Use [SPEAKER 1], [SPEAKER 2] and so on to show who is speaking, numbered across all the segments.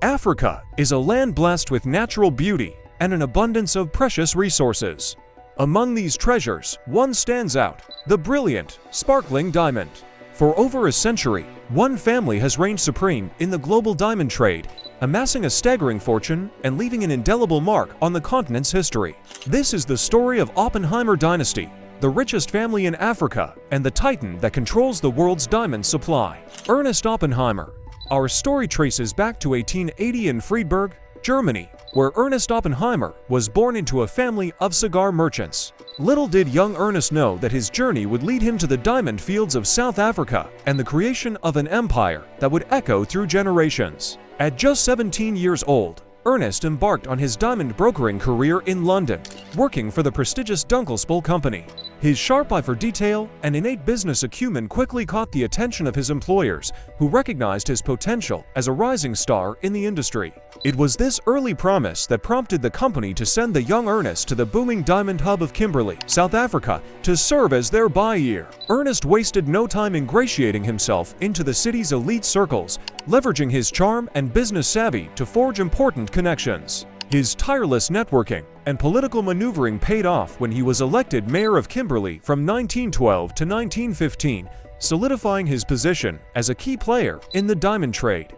[SPEAKER 1] Africa is a land blessed with natural beauty and an abundance of precious resources. Among these treasures, one stands out: the brilliant, sparkling diamond. For over a century, one family has reigned supreme in the global diamond trade, amassing a staggering fortune and leaving an indelible mark on the continent's history. This is the story of Oppenheimer dynasty, the richest family in Africa, and the titan that controls the world's diamond supply. Ernest Oppenheimer. Our story traces back to 1880 in Friedberg, Germany, where Ernest Oppenheimer was born into a family of cigar merchants. Little did young Ernest know that his journey would lead him to the diamond fields of South Africa and the creation of an empire that would echo through generations. At just 17 years old, Ernest embarked on his diamond brokering career in London, working for the prestigious Dunkelspiel Company. His sharp eye for detail and innate business acumen quickly caught the attention of his employers, who recognized his potential as a rising star in the industry. It was this early promise that prompted the company to send the young Ernest to the booming diamond hub of Kimberley, South Africa, to serve as their buyer. Ernest wasted no time ingratiating himself into the city's elite circles, leveraging his charm and business savvy to forge important connections. His tireless networking and political maneuvering paid off when he was elected mayor of Kimberley from 1912 to 1915, solidifying his position as a key player in the diamond trade.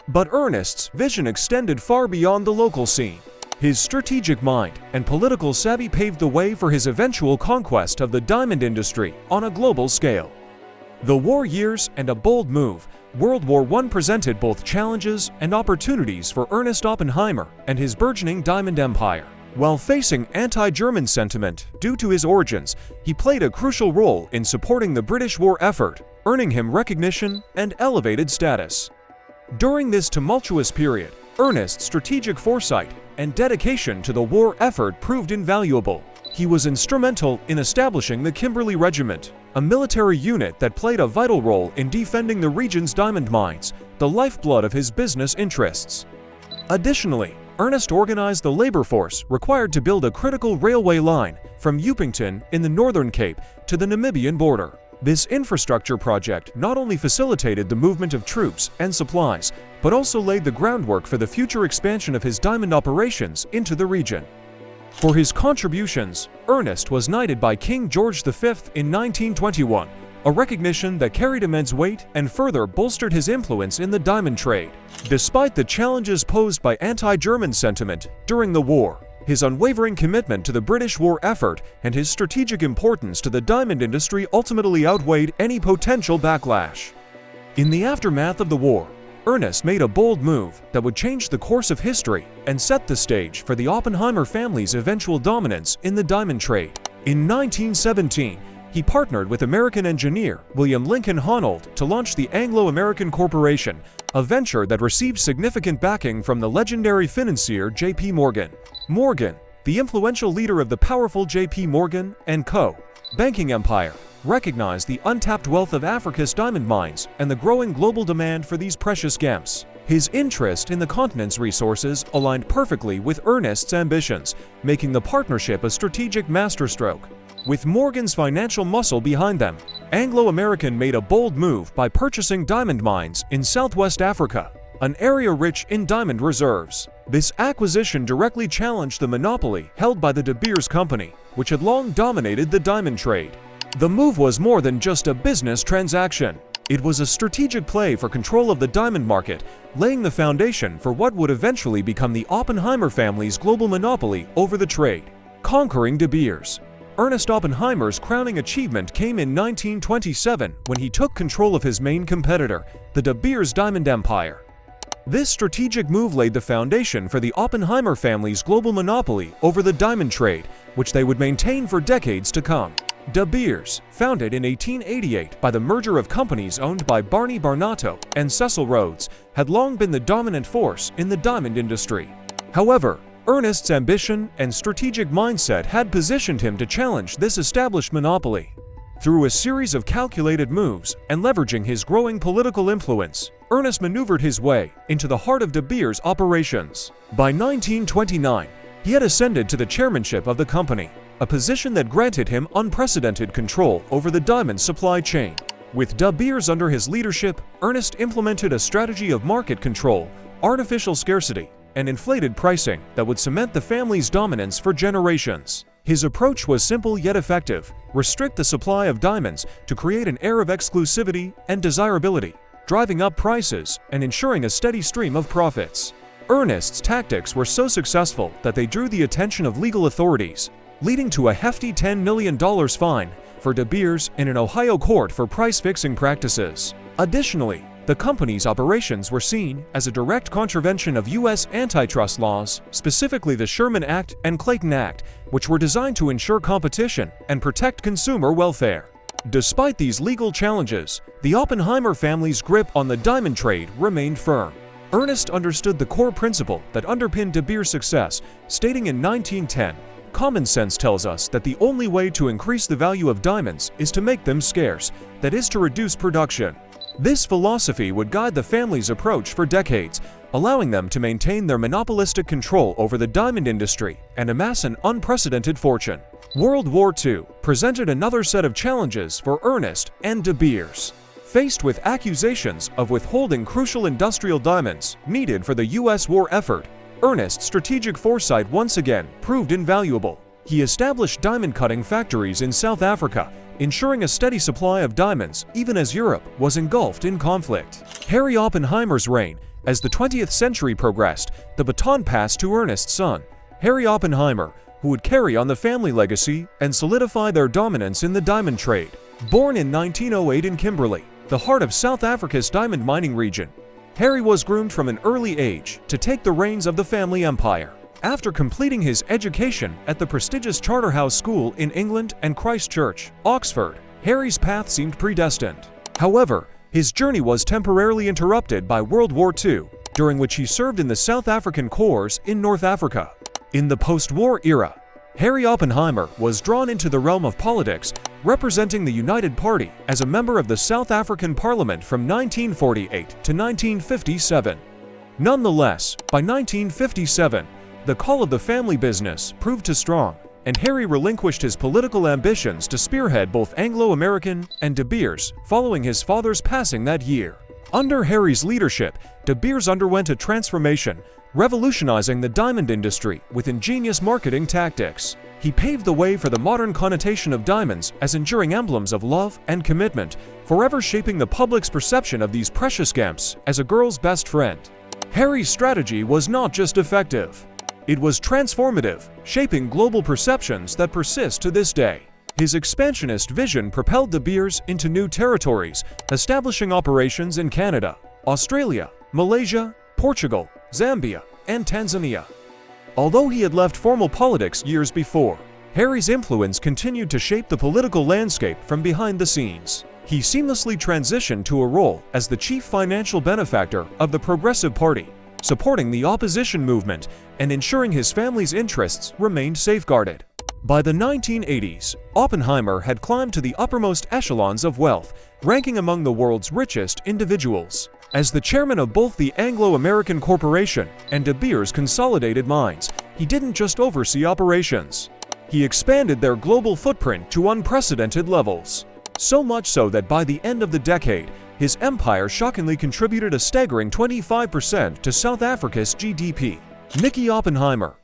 [SPEAKER 1] But Ernest's vision extended far beyond the local scene. His strategic mind and political savvy paved the way for his eventual conquest of the diamond industry on a global scale. The war years and a bold move, World War I presented both challenges and opportunities for Ernest Oppenheimer and his burgeoning diamond empire. While facing anti-German sentiment due to his origins, he played a crucial role in supporting the British war effort, earning him recognition and elevated status. During this tumultuous period, Ernest's strategic foresight and dedication to the war effort proved invaluable. He was instrumental in establishing the Kimberley Regiment, a military unit that played a vital role in defending the region's diamond mines, the lifeblood of his business interests. Additionally, Ernest organized the labor force required to build a critical railway line from Upington in the Northern Cape to the Namibian border. This infrastructure project not only facilitated the movement of troops and supplies, but also laid the groundwork for the future expansion of his diamond operations into the region. For his contributions, Ernest was knighted by King George V in 1921, a recognition that carried immense weight and further bolstered his influence in the diamond trade. Despite the challenges posed by anti-German sentiment during the war, his unwavering commitment to the British war effort and his strategic importance to the diamond industry ultimately outweighed any potential backlash. In the aftermath of the war, Ernest made a bold move that would change the course of history and set the stage for the Oppenheimer family's eventual dominance in the diamond trade. In 1917, he partnered with American engineer William Lincoln Honnold to launch the Anglo-American Corporation, a venture that received significant backing from the legendary financier J.P. Morgan. Morgan, the influential leader of the powerful J.P. Morgan & Co. banking empire, recognized the untapped wealth of Africa's diamond mines and the growing global demand for these precious gems. His interest in the continent's resources aligned perfectly with Ernest's ambitions, making the partnership a strategic masterstroke. With Morgan's financial muscle behind them, Anglo-American made a bold move by purchasing diamond mines in Southwest Africa, an area rich in diamond reserves. This acquisition directly challenged the monopoly held by the De Beers Company, which had long dominated the diamond trade. The move was more than just a business transaction. It was a strategic play for control of the diamond market, laying the foundation for what would eventually become the Oppenheimer family's global monopoly over the trade. Conquering De Beers. Ernest Oppenheimer's crowning achievement came in 1927 when he took control of his main competitor, the De Beers Diamond Empire. This strategic move laid the foundation for the Oppenheimer family's global monopoly over the diamond trade, which they would maintain for decades to come. De Beers, founded in 1888 by the merger of companies owned by Barney Barnato and Cecil Rhodes, had long been the dominant force in the diamond industry. However, Ernest's ambition and strategic mindset had positioned him to challenge this established monopoly. Through a series of calculated moves and leveraging his growing political influence, Ernest maneuvered his way into the heart of De Beers' operations. By 1929, he had ascended to the chairmanship of the company, a position that granted him unprecedented control over the diamond supply chain. With De Beers under his leadership, Ernest implemented a strategy of market control, artificial scarcity, and inflated pricing that would cement the family's dominance for generations. His approach was simple yet effective: restrict the supply of diamonds to create an air of exclusivity and desirability, driving up prices and ensuring a steady stream of profits. Ernest's tactics were so successful that they drew the attention of legal authorities, leading to a hefty $10 million fine for De Beers in an Ohio court for price-fixing practices. Additionally, the company's operations were seen as a direct contravention of U.S. antitrust laws, specifically the Sherman Act and Clayton Act, which were designed to ensure competition and protect consumer welfare. Despite these legal challenges, the Oppenheimer family's grip on the diamond trade remained firm. Ernest understood the core principle that underpinned De Beers' success, stating in 1910, "Common sense tells us that the only way to increase the value of diamonds is to make them scarce, that is to reduce production." This philosophy would guide the family's approach for decades, allowing them to maintain their monopolistic control over the diamond industry and amass an unprecedented fortune. World War II presented another set of challenges for Ernest and De Beers. Faced with accusations of withholding crucial industrial diamonds needed for the U.S. war effort, Ernest's strategic foresight once again proved invaluable. He established diamond-cutting factories in South Africa, ensuring a steady supply of diamonds even as Europe was engulfed in conflict. Harry Oppenheimer's reign. As the 20th century progressed, the baton passed to Ernest's son, Harry Oppenheimer, who would carry on the family legacy and solidify their dominance in the diamond trade. Born in 1908 in Kimberley, the heart of South Africa's diamond mining region, Harry was groomed from an early age to take the reins of the family empire. After completing his education at the prestigious Charterhouse School in England and Christ Church, Oxford, Harry's path seemed predestined. However, his journey was temporarily interrupted by World War II, during which he served in the South African Corps in North Africa. In the post-war era, Harry Oppenheimer was drawn into the realm of politics, representing the United Party as a member of the South African Parliament from 1948 to 1957. Nonetheless, by 1957, the call of the family business proved too strong, and Harry relinquished his political ambitions to spearhead both Anglo-American and De Beers following his father's passing that year. Under Harry's leadership, De Beers underwent a transformation, revolutionizing the diamond industry with ingenious marketing tactics. He paved the way for the modern connotation of diamonds as enduring emblems of love and commitment, forever shaping the public's perception of these precious gems as a girl's best friend. Harry's strategy was not just effective. It was transformative, shaping global perceptions that persist to this day. His expansionist vision propelled De Beers into new territories, establishing operations in Canada, Australia, Malaysia, Portugal, Zambia, and Tanzania. Although he had left formal politics years before, Harry's influence continued to shape the political landscape from behind the scenes. He seamlessly transitioned to a role as the chief financial benefactor of the Progressive Party, supporting the opposition movement and ensuring his family's interests remained safeguarded. By the 1980s, Oppenheimer had climbed to the uppermost echelons of wealth, ranking among the world's richest individuals. As the chairman of both the Anglo-American Corporation and De Beers Consolidated Mines, he didn't just oversee operations. He expanded their global footprint to unprecedented levels. So much so that by the end of the decade, his empire shockingly contributed a staggering 25% to South Africa's GDP. Nicky Oppenheimer.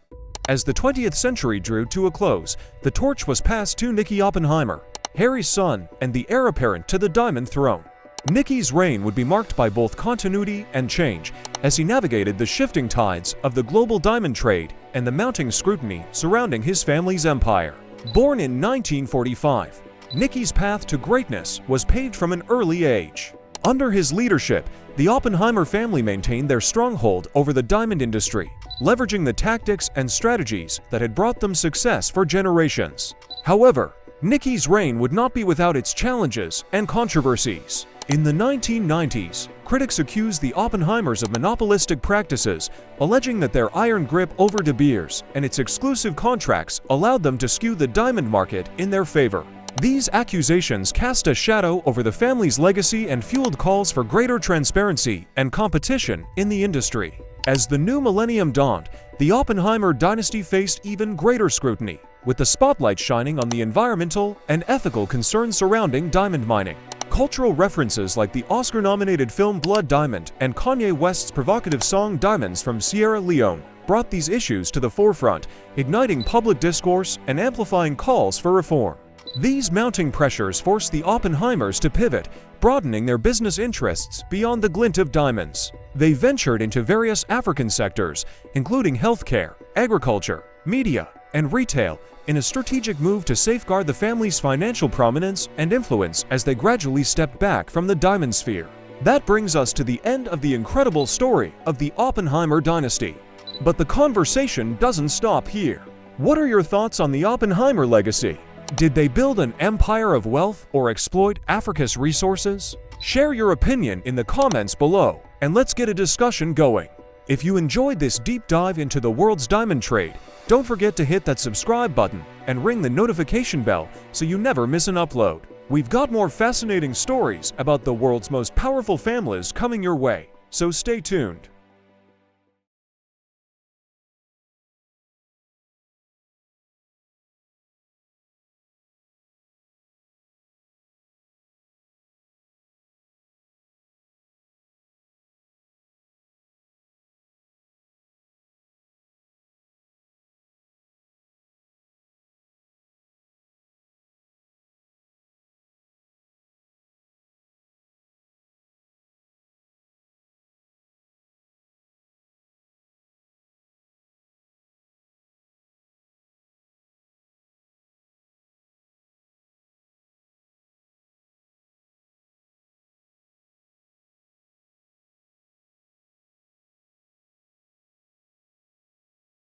[SPEAKER 1] As the 20th century drew to a close, the torch was passed to Nicky Oppenheimer, Harry's son and the heir apparent to the Diamond Throne. Nicky's reign would be marked by both continuity and change, as he navigated the shifting tides of the global diamond trade and the mounting scrutiny surrounding his family's empire. Born in 1945, Nicky's path to greatness was paved from an early age. Under his leadership, the Oppenheimer family maintained their stronghold over the diamond industry, leveraging the tactics and strategies that had brought them success for generations. However, Nicky's reign would not be without its challenges and controversies. In the 1990s, critics accused the Oppenheimers of monopolistic practices, alleging that their iron grip over De Beers and its exclusive contracts allowed them to skew the diamond market in their favor. These accusations cast a shadow over the family's legacy and fueled calls for greater transparency and competition in the industry. As the new millennium dawned, the Oppenheimer dynasty faced even greater scrutiny, with the spotlight shining on the environmental and ethical concerns surrounding diamond mining. Cultural references like the Oscar-nominated film Blood Diamond and Kanye West's provocative song Diamonds from Sierra Leone brought these issues to the forefront, igniting public discourse and amplifying calls for reform. These mounting pressures forced the Oppenheimers to pivot, broadening their business interests beyond the glint of diamonds. They ventured into various African sectors, including healthcare, agriculture, media, and retail, in a strategic move to safeguard the family's financial prominence and influence as they gradually stepped back from the diamond sphere. That brings us to the end of the incredible story of the Oppenheimer dynasty. But the conversation doesn't stop here. What are your thoughts on the Oppenheimer legacy? Did they build an empire of wealth or exploit Africa's resources? Share your opinion in the comments below, and let's get a discussion going. If you enjoyed this deep dive into the world's diamond trade, don't forget to hit that subscribe button and ring the notification bell so you never miss an upload. We've got more fascinating stories about the world's most powerful families coming your way, so stay tuned.